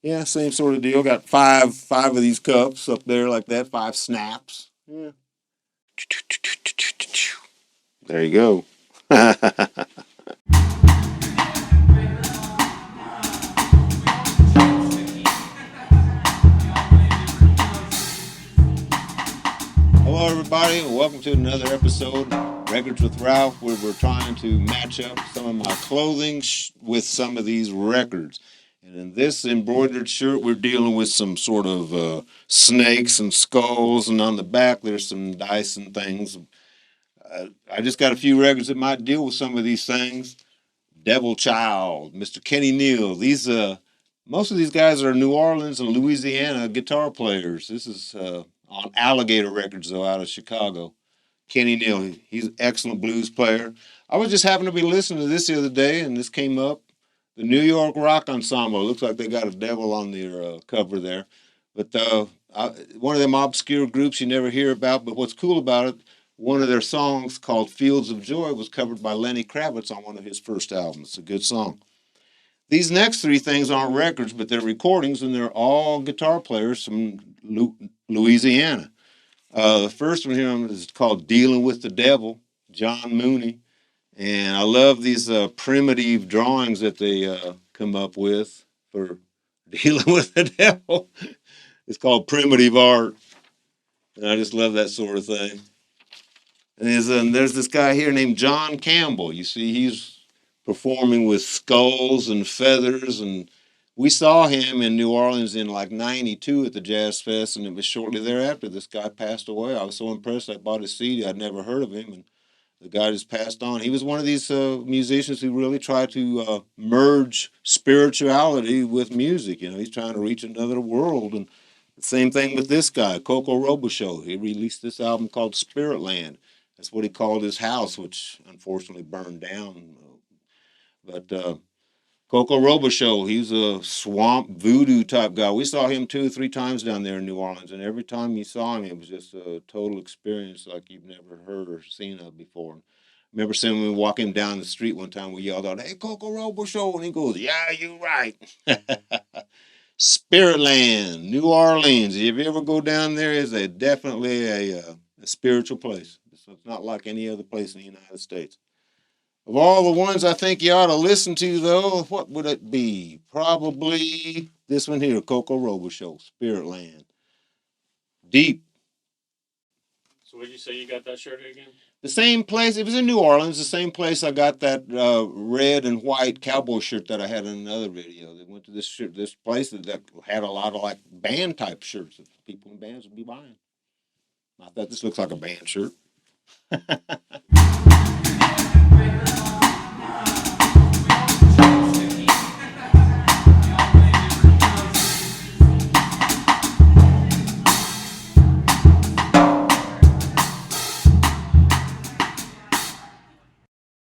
Yeah, same sort of deal. Got five of these cups up there like that, 5 snaps. Yeah. There you go. Hello, everybody, and welcome to another episode of Records with Ralph, where we're trying to match up some of my clothing with some of these records. And in this embroidered shirt, we're dealing with some sort of snakes and skulls, and on the back, there's some dice and things. I just got a few records that might deal with some of these things. Devil Child, Mr. Kenny Neal. Most of these guys are New Orleans and Louisiana guitar players. This is on Alligator Records, though, out of Chicago. Kenny Neal, he's an excellent blues player. I was just happened to be listening to this the other day, and this came up. The New York Rock Ensemble. Looks like they got a devil on their cover there. But one of them obscure groups you never hear about. But what's cool about it, one of their songs called Fields of Joy was covered by Lenny Kravitz on one of his first albums. It's a good song. These next three things aren't records, but they're recordings, and they're all guitar players from Louisiana. The first one here is called Dealing with the Devil, John Mooney. And I love these primitive drawings that they come up with for dealing with the devil. It's called primitive art. And I just love that sort of thing. And there's this guy here named John Campbell. You see, he's performing with skulls and feathers. And we saw him in New Orleans in like 92 at the Jazz Fest. And it was shortly thereafter this guy passed away. I was so impressed. I bought his CD. I'd never heard of him. And the guy just passed on. He was one of these musicians who really tried to merge spirituality with music. You know, he's trying to reach another world. And the same thing with this guy, Coco Robichaux. He released this album called Spirit Land. That's what he called his house, which unfortunately burned down. But Coco Robichaux, he's a swamp voodoo type guy. We saw him 2 or 3 times down there in New Orleans, and every time you saw him, it was just a total experience like you've never heard or seen of before. I remember seeing him walking down the street one time, we yelled out, "Hey, Coco Robichaux," and he goes, "Yeah, you're right." Spirit Land, New Orleans. If you ever go down there, it's definitely a spiritual place. It's not like any other place in the United States. Of all the ones I think you ought to listen to, though, what would it be? Probably this one here, Coco Robichaux, Spirit Land. Deep. So what did you say you got that shirt again? The same place, it was in New Orleans, the same place I got that red and white cowboy shirt that I had in another video. They went to this place that had a lot of like band type shirts that people in bands would be buying. I thought this looks like a band shirt.